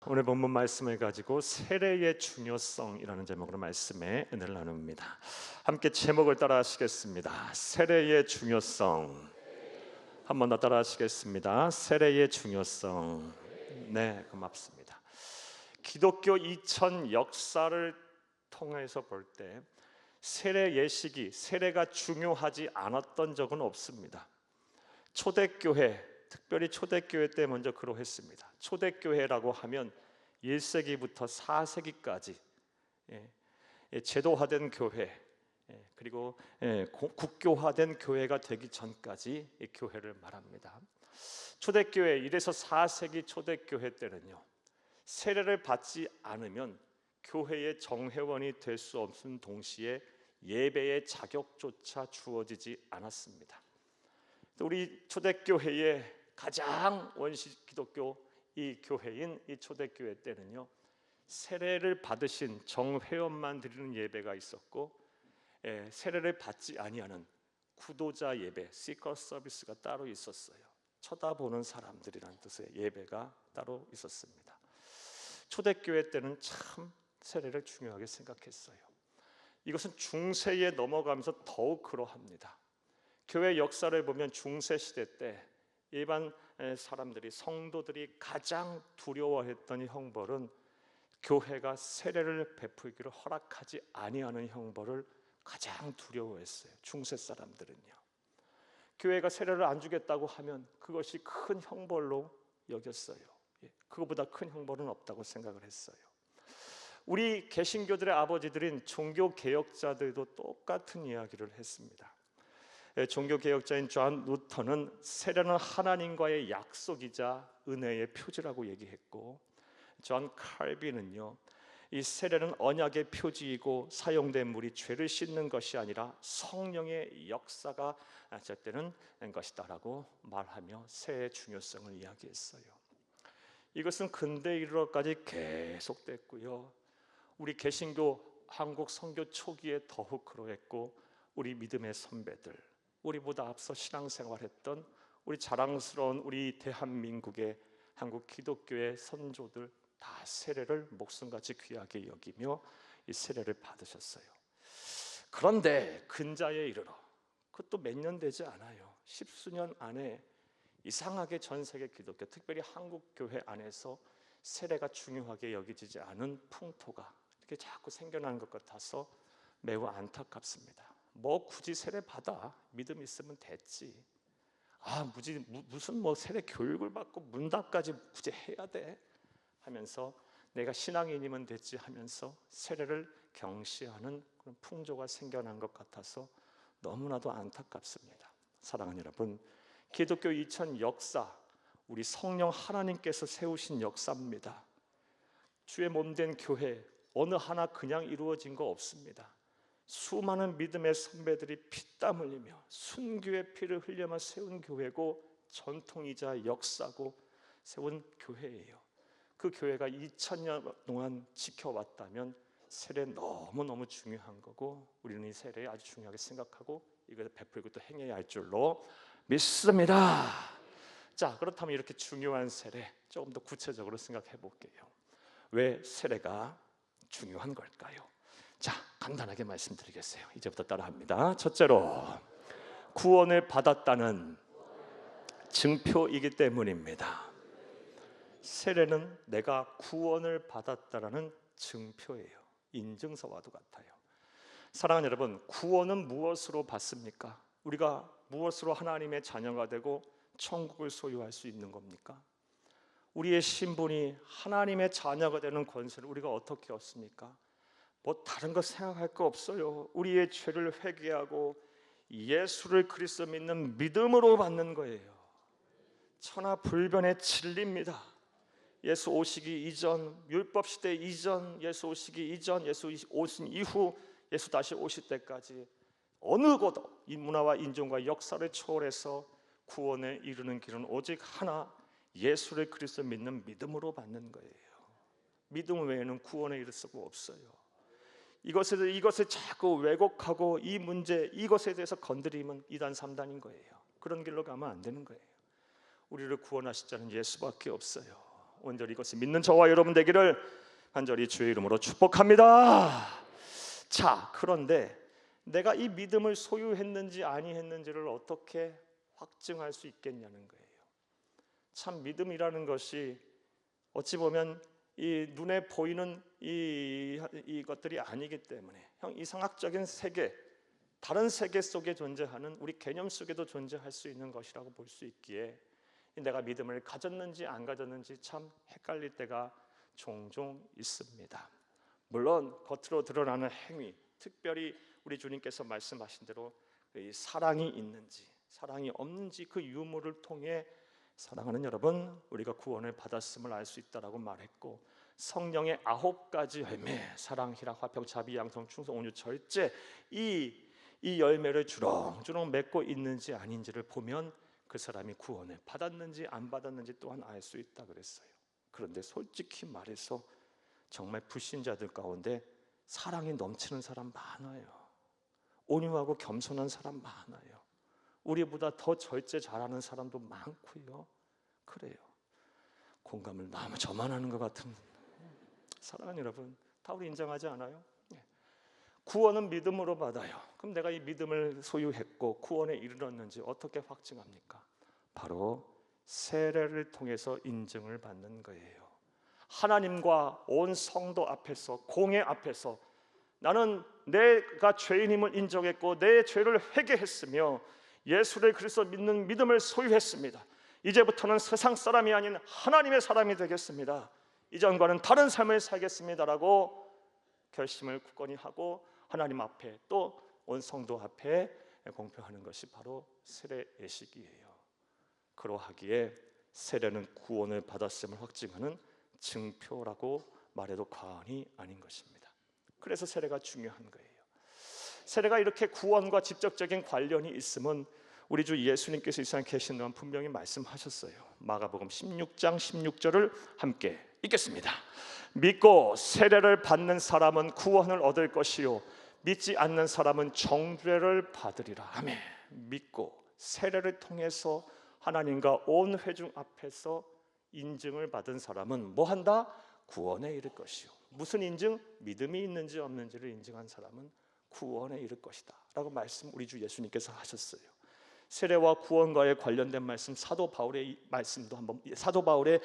오늘 본문 말씀을 가지고 세례의 중요성이라는 제목으로 말씀의 은혜를 나눕니다. 함께 제목을 따라 하시겠습니다. 세례의 중요성. 한 번 더 따라 하시겠습니다. 세례의 중요성. 네, 고맙습니다. 기독교 2000 역사를 통해서 볼 때 세례 예식이, 세례가 중요하지 않았던 적은 없습니다. 초대교회, 특별히 초대교회 때 먼저 그러했습니다. 초대교회라고 하면 1세기부터 4세기까지 제도화된 교회, 그리고 국교화된 교회가 되기 전까지 이 교회를 말합니다. 초대교회 1에서 4세기 초대교회 때는요, 세례를 받지 않으면 교회의 정회원이 될 수 없는 동시에 예배의 자격조차 주어지지 않았습니다. 우리 초대교회의 가장 원시 기독교 이 교회인 이 초대교회 때는요, 세례를 받으신 정회원만 드리는 예배가 있었고, 세례를 받지 아니하는 구도자 예배, 시커 서비스가 따로 있었어요. 쳐다보는 사람들이라는 뜻의 예배가 따로 있었습니다. 초대교회 때는 참 세례를 중요하게 생각했어요. 이것은 중세에 넘어가면서 더욱 그러합니다. 교회 역사를 보면 중세 시대 때 일반 사람들이, 성도들이 가장 두려워했던 형벌은 교회가 세례를 베풀기를 허락하지 아니하는 형벌을 가장 두려워했어요. 중세 사람들은요, 교회가 세례를 안 주겠다고 하면 그것이 큰 형벌로 여겼어요. 그것보다 큰 형벌은 없다고 생각을 했어요. 우리 개신교들의 아버지들인 종교개혁자들도 똑같은 이야기를 했습니다. 종교개혁자인 존 루터는 세례는 하나님과의 약속이자 은혜의 표지라고 얘기했고, 존 칼빈은요, 이 세례는 언약의 표지이고 사용된 물이 죄를 씻는 것이 아니라 성령의 역사가 시작되는 것이다라고 말하며 세례의 중요성을 이야기했어요. 이것은 근대에 이르러까지 계속됐고요, 우리 개신교 한국 선교 초기에 더욱 그러했고, 우리 믿음의 선배들, 우리보다 앞서 신앙생활했던 우리 자랑스러운 우리 대한민국의 한국 기독교의 선조들 다 세례를 목숨같이 귀하게 여기며 이 세례를 받으셨어요. 그런데 근자에 이르러, 그것도 몇 년 되지 않아요. 십수년 안에 이상하게 전 세계 기독교, 특별히 한국 교회 안에서 세례가 중요하게 여겨지지 않은 풍토가 이렇게 자꾸 생겨나는 것 같아서 매우 안타깝습니다. 뭐 굳이 세례 받아, 믿음 있으면 됐지. 무슨 뭐 세례 교육을 받고 문답까지 굳이 해야 돼 하면서 내가 신앙인이면 됐지 하면서 세례를 경시하는 그런 풍조가 생겨난 것 같아서 너무나도 안타깝습니다. 사랑하는 여러분, 기독교 2000 역사, 우리 성령 하나님께서 세우신 역사입니다. 주의 몸된 교회 어느 하나 그냥 이루어진 거 없습니다. 수많은 믿음의 선배들이 피땀 흘리며 순교의 피를 흘려만 세운 교회고, 전통이자 역사고 세운 교회예요. 그 교회가 2000년 동안 지켜왔다면 세례 너무너무 중요한 거고, 우리는 이 세례에 아주 중요하게 생각하고 이것을 베풀고 또 행해야 할 줄로 믿습니다. 자, 그렇다면 이렇게 중요한 세례 조금 더 구체적으로 생각해 볼게요. 왜 세례가 중요한 걸까요? 자, 간단하게 말씀드리겠어요. 이제부터 따라합니다. 첫째로, 구원을 받았다는 증표이기 때문입니다. 세례는 내가 구원을 받았다라는 증표예요. 인증서와도 같아요. 사랑하는 여러분, 구원은 무엇으로 받습니까? 우리가 무엇으로 하나님의 자녀가 되고 천국을 소유할 수 있는 겁니까? 우리의 신분이 하나님의 자녀가 되는 권세를 우리가 어떻게 얻습니까? 뭐 다른 거 생각할 거 없어요. 우리의 죄를 회개하고 예수를 그리스도 믿는 믿음으로 받는 거예요. 천하불변의 진리입니다. 예수 오시기 이전, 율법 시대 이전, 예수 오시기 이전, 예수 오신 이후, 예수 다시 오실 때까지 어느 곳도 이 문화와 인종과 역사를 초월해서 구원에 이르는 길은 오직 하나, 예수를 그리스도 믿는 믿음으로 받는 거예요. 믿음 외에는 구원에 이를 수가 없어요. 이것을 자꾸 왜곡하고 이 문제, 이것에 대해서 건드리면 2단 3단인 거예요. 그런 길로 가면 안 되는 거예요. 우리를 구원하실 자는 예수밖에 없어요. 온전히 이것을 믿는 저와 여러분 되기를 간절히 주의 이름으로 축복합니다. 자, 그런데 내가 이 믿음을 소유했는지 아니했는지를 어떻게 확증할 수 있겠냐는 거예요. 참 믿음이라는 것이 어찌 보면 이 눈에 보이는 이것들이 아니기 때문에 이 상학적인 세계, 다른 세계 속에 존재하는 우리 개념 속에도 존재할 수 있는 것이라고 볼 수 있기에 내가 믿음을 가졌는지 안 가졌는지 참 헷갈릴 때가 종종 있습니다. 물론 겉으로 드러나는 행위, 특별히 우리 주님께서 말씀하신 대로 이 사랑이 있는지 사랑이 없는지 그 유무를 통해 사랑하는 여러분, 우리가 구원을 받았음을 알 수 있다라고 말했고, 성령의 9가지 열매, 사랑, 희락, 화평, 자비, 양성, 충성, 온유, 절제, 이 열매를 주렁주렁 맺고 있는지 아닌지를 보면 그 사람이 구원을 받았는지 안 받았는지 또한 알 수 있다 그랬어요. 그런데 솔직히 말해서 정말 불신자들 가운데 사랑이 넘치는 사람 많아요. 온유하고 겸손한 사람 많아요. 우리보다 더 절제 잘하는 사람도 많고요. 그래요. 공감을 너무 저만 하는 것 같은, 사랑하는 여러분, 다 우리 인정하지 않아요? 구원은 믿음으로 받아요. 그럼 내가 이 믿음을 소유했고 구원에 이르렀는지 어떻게 확증합니까? 바로 세례를 통해서 인증을 받는 거예요. 하나님과 온 성도 앞에서, 공회 앞에서 나는 내가 죄인임을 인정했고 내 죄를 회개했으며 예수를 그리스도 믿는 믿음을 소유했습니다. 이제부터는 세상 사람이 아닌 하나님의 사람이 되겠습니다. 이전과는 다른 삶을 살겠습니다라고 결심을 굳건히 하고 하나님 앞에 또 온 성도 앞에 공표하는 것이 바로 세례 예식이에요. 그러하기에 세례는 구원을 받았음을 확증하는 증표라고 말해도 과언이 아닌 것입니다. 그래서 세례가 중요한 거예요. 세례가 이렇게 구원과 직접적인 관련이 있음은 우리 주 예수님께서 이 세상에 계신 동안 분명히 말씀하셨어요. 마가복음 16장 16절을 함께 읽겠습니다. 믿고 세례를 받는 사람은 구원을 얻을 것이요 믿지 않는 사람은 정죄를 받으리라. 아멘. 믿고 세례를 통해서 하나님과 온 회중 앞에서 인증을 받은 사람은 뭐 한다? 구원에 이를 것이요. 무슨 인증? 믿음이 있는지 없는지를 인증한 사람은 구원에 이를 것이다 라고 말씀 우리 주 예수님께서 하셨어요. 세례와 구원과의 관련된 말씀 사도 바울의 말씀도 한번, 사도 바울의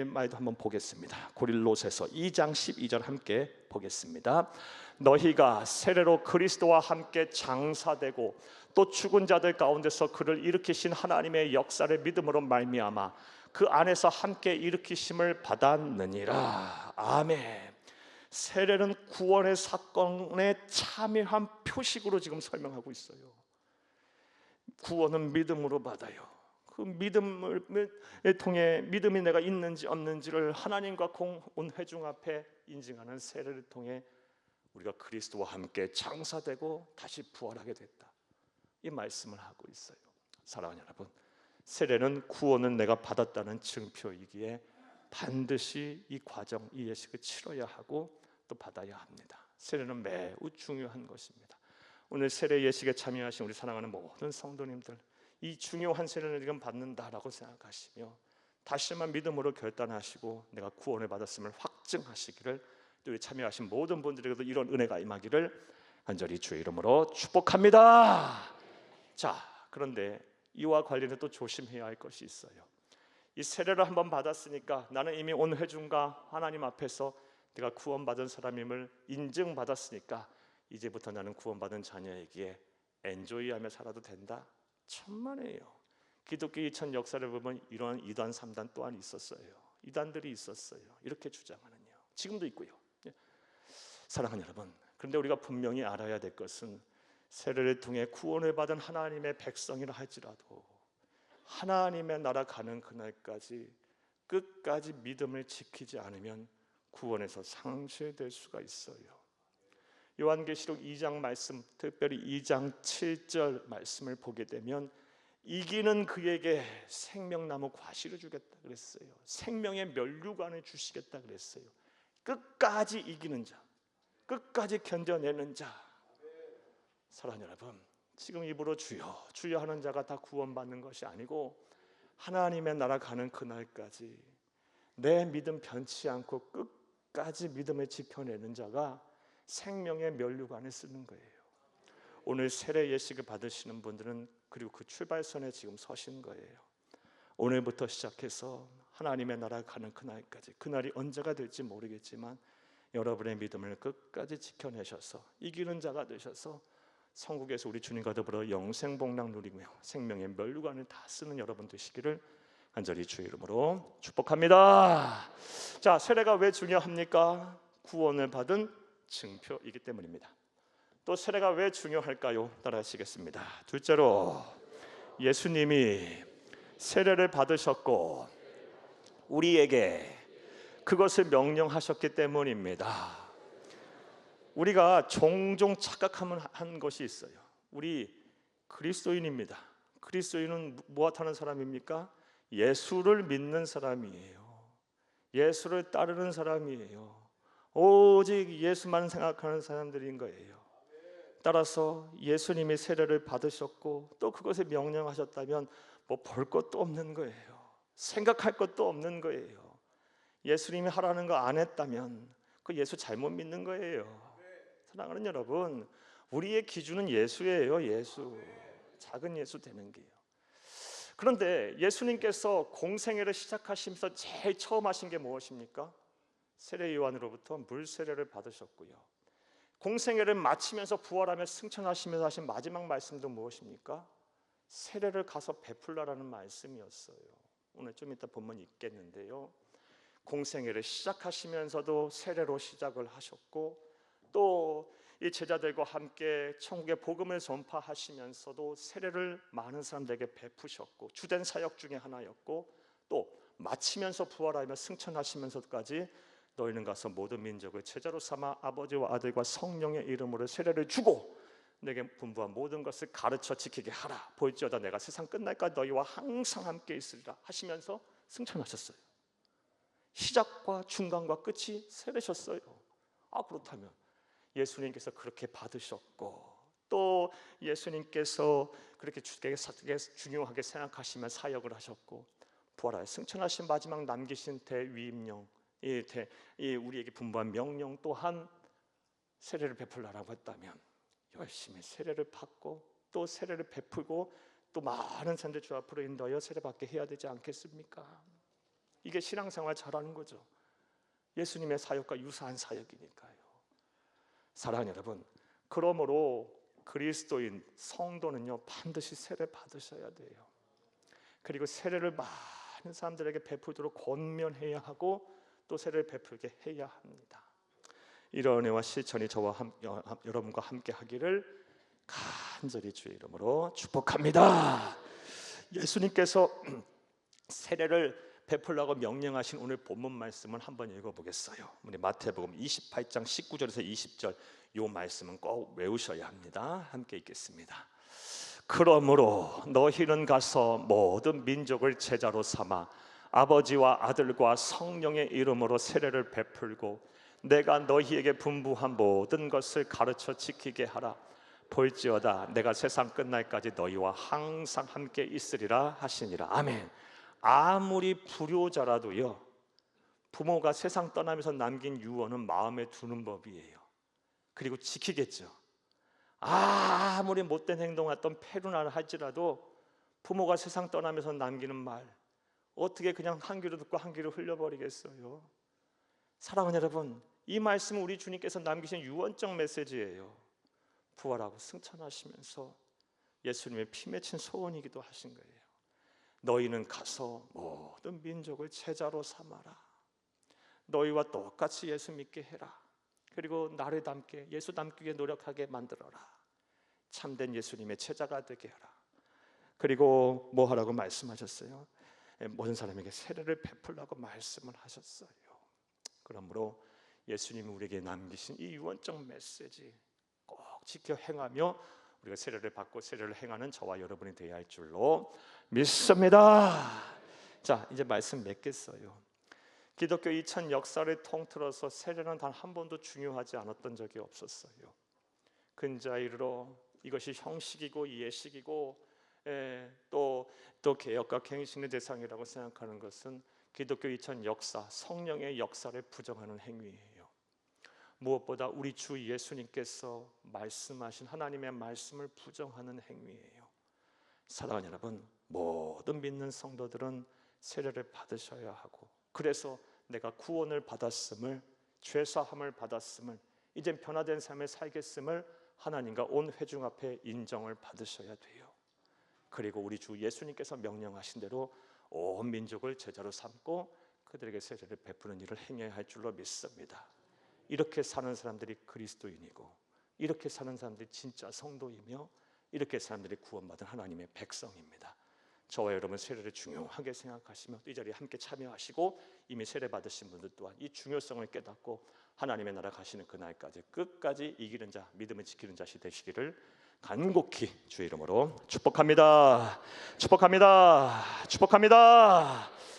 말도 한번 보겠습니다. 고린도서서 2장 12절 함께 보겠습니다. 너희가 세례로 그리스도와 함께 장사되고 또 죽은 자들 가운데서 그를 일으키신 하나님의 역사를 믿음으로 말미암아 그 안에서 함께 일으키심을 받았느니라. 아멘. 세례는 구원의 사건에 참여한 표식으로 지금 설명하고 있어요. 구원은 믿음으로 받아요. 그 믿음을 통해 믿음이 내가 있는지 없는지를 하나님과 온 회중 앞에 인증하는 세례를 통해 우리가 그리스도와 함께 장사되고 다시 부활하게 됐다, 이 말씀을 하고 있어요. 사랑하는 여러분, 세례는 구원은 내가 받았다는 증표이기에 반드시 이 과정, 이 예식을 치러야 하고 또 받아야 합니다. 세례는 매우 중요한 것입니다. 오늘 세례 예식에 참여하신 우리 사랑하는 모든 성도님들, 이 중요한 세례를 지금 받는다라고 생각하시며 다시 한번 믿음으로 결단하시고 내가 구원을 받았음을 확증하시기를, 또 우리 참여하신 모든 분들에게도 이런 은혜가 임하기를 간절히 주의 이름으로 축복합니다. 자, 그런데 이와 관련해 또 조심해야 할 것이 있어요. 이 세례를 한번 받았으니까 나는 이미 온 회중과 하나님 앞에서 내가 구원받은 사람임을 인증받았으니까 이제부터 나는 구원받은 자녀이기에 엔조이하며 살아도 된다? 천만에요. 기독교 2000 역사를 보면 이런 이단 3단 또한 있었어요. 이단들이 있었어요. 이렇게 주장하는요. 지금도 있고요. 사랑하는 여러분, 그런데 우리가 분명히 알아야 될 것은 세례를 통해 구원을 받은 하나님의 백성이라 할지라도 하나님의 나라 가는 그날까지 끝까지 믿음을 지키지 않으면 구원에서 상실될 수가 있어요. 요한계시록 2장 말씀, 특별히 2장 7절 말씀을 보게 되면 이기는 그에게 생명나무 과실을 주겠다 그랬어요. 생명의 면류관을 주시겠다 그랬어요. 끝까지 이기는 자, 끝까지 견뎌내는 자. 사랑하는 여러분, 지금 입으로 주여 주여 하는 자가 다 구원받는 것이 아니고 하나님의 나라 가는 그날까지 내 믿음 변치 않고 끝까지 믿음을 지켜내는 자가 생명의 면류관을 쓰는 거예요. 오늘 세례 예식을 받으시는 분들은 그리고 그 출발선에 지금 서신 거예요. 오늘부터 시작해서 하나님의 나라 가는 그날까지, 그날이 언제가 될지 모르겠지만 여러분의 믿음을 끝까지 지켜내셔서 이기는 자가 되셔서 천국에서 우리 주님과 더불어 영생복락 누리며 생명의 면류관을 다 쓰는 여러분 되시기를 간절히 주의 이름으로 축복합니다. 자, 세례가 왜 중요합니까? 구원을 받은 증표이기 때문입니다. 또 세례가 왜 중요할까요? 따라하시겠습니다. 둘째로, 예수님이 세례를 받으셨고 우리에게 그것을 명령하셨기 때문입니다. 우리가 종종 착각하는 것이 있어요. 우리 그리스도인입니다. 그리스도인은 무엇하는 사람입니까? 예수를 믿는 사람이에요. 예수를 따르는 사람이에요. 오직 예수만 생각하는 사람들인 거예요. 따라서 예수님이 세례를 받으셨고 또 그것을 명령하셨다면 뭐 볼 것도 없는 거예요. 생각할 것도 없는 거예요. 예수님이 하라는 거 안 했다면 그 예수 잘못 믿는 거예요. 사랑하는 여러분, 우리의 기준은 예수예요. 예수. 작은 예수 되는 게요. 그런데 예수님께서 공생애를 시작하시면서 제일 처음 하신 게 무엇입니까? 세례 요한으로부터 물 세례를 받으셨고요. 공생애를 마치면서 부활하며 승천하시면서 하신 마지막 말씀도 무엇입니까? 세례를 가서 베풀라라는 말씀이었어요. 오늘 좀 이따 본문 있겠는데요. 공생애를 시작하시면서도 세례로 시작을 하셨고 또 이 제자들과 함께 천국의 복음을 전파하시면서도 세례를 많은 사람들에게 베푸셨고 주된 사역 중에 하나였고 또 마치면서 부활하며 승천하시면서까지 너희는 가서 모든 민족을 제자로 삼아 아버지와 아들과 성령의 이름으로 세례를 주고 내게 분부한 모든 것을 가르쳐 지키게 하라. 볼지어다 내가 세상 끝날까지 너희와 항상 함께 있으리라 하시면서 승천하셨어요. 시작과 중간과 끝이 세례셨어요. 그렇다면 예수님께서 그렇게 받으셨고 또 예수님께서 그렇게 중요하게 생각하시면 사역을 하셨고 부활하여 승천하신 마지막 남기신 대위임령, 이 우리에게 분부한 명령 또한 세례를 베풀라라고 했다면 열심히 세례를 받고 또 세례를 베풀고 또 많은 사람들 주 앞으로 인도하여 세례받게 해야 되지 않겠습니까? 이게 신앙생활 잘하는 거죠. 예수님의 사역과 유사한 사역이니까요. 사랑하는 여러분, 그러므로 그리스도인 성도는요 반드시 세례 받으셔야 돼요. 그리고 세례를 많은 사람들에게 베풀도록 권면해야 하고 또 세례를 베풀게 해야 합니다. 이런 은혜와 실천이 저와 여러분과 함께 하기를 간절히 주의 이름으로 축복합니다. 예수님께서 세례를 베풀라고 명령하신 오늘 본문 말씀을 한번 읽어보겠어요. 우리 마태복음 28장 19절에서 20절 이 말씀은 꼭 외우셔야 합니다. 함께 읽겠습니다. 그러므로 너희는 가서 모든 민족을 제자로 삼아 아버지와 아들과 성령의 이름으로 세례를 베풀고 내가 너희에게 분부한 모든 것을 가르쳐 지키게 하라. 볼지어다 내가 세상 끝날까지 너희와 항상 함께 있으리라 하시니라. 아멘. 아무리 불효자라도요 부모가 세상 떠나면서 남긴 유언은 마음에 두는 법이에요. 그리고 지키겠죠. 아무리 못된 행동했던 페루나를 할지라도 부모가 세상 떠나면서 남기는 말 어떻게 그냥 한 귀로 듣고 한 귀로 흘려버리겠어요? 사랑하는 여러분, 이 말씀은 우리 주님께서 남기신 유언적 메시지예요. 부활하고 승천하시면서 예수님의 피 맺힌 소원이기도 하신 거예요. 너희는 가서 모든 민족을 제자로 삼아라. 너희와 똑같이 예수 믿게 해라. 그리고 나를 닮게 예수 닮게 노력하게 만들어라. 참된 예수님의 제자가 되게 하라. 그리고 뭐 하라고 말씀하셨어요? 모든 사람에게 세례를 베풀라고 말씀을 하셨어요. 그러므로 예수님이 우리에게 남기신 이 유언적 메시지 꼭 지켜 행하며 우리가 세례를 받고 세례를 행하는 저와 여러분이 되어야 할 줄로 믿습니다. 자, 이제 말씀 맺겠어요. 기독교 2000 역사를 통틀어서 세례는 단 한 번도 중요하지 않았던 적이 없었어요. 근자이르러 이것이 형식이고 예식이고 또 개혁과 갱신의 대상이라고 생각하는 것은 기독교 2000 역사, 성령의 역사를 부정하는 행위예요. 무엇보다 우리 주 예수님께서 말씀하신 하나님의 말씀을 부정하는 행위예요. 사랑하는 여러분, 모든 믿는 성도들은 세례를 받으셔야 하고, 그래서 내가 구원을 받았음을, 죄사함을 받았음을, 이젠 변화된 삶을 살겠음을 하나님과 온 회중 앞에 인정을 받으셔야 돼요. 그리고 우리 주 예수님께서 명령하신 대로 온 민족을 제자로 삼고 그들에게 세례를 베푸는 일을 행해야 할 줄로 믿습니다. 이렇게 사는 사람들이 그리스도인이고, 이렇게 사는 사람들이 진짜 성도이며, 이렇게 사람들이 구원받은 하나님의 백성입니다. 저와 여러분 세례를 중요하게 생각하시며 이 자리에 함께 참여하시고, 이미 세례 받으신 분들 또한 이 중요성을 깨닫고 하나님의 나라 가시는 그날까지 끝까지 이기는 자, 믿음을 지키는 자시 되시기를 간곡히 주의 이름으로 축복합니다. 축복합니다. 축복합니다.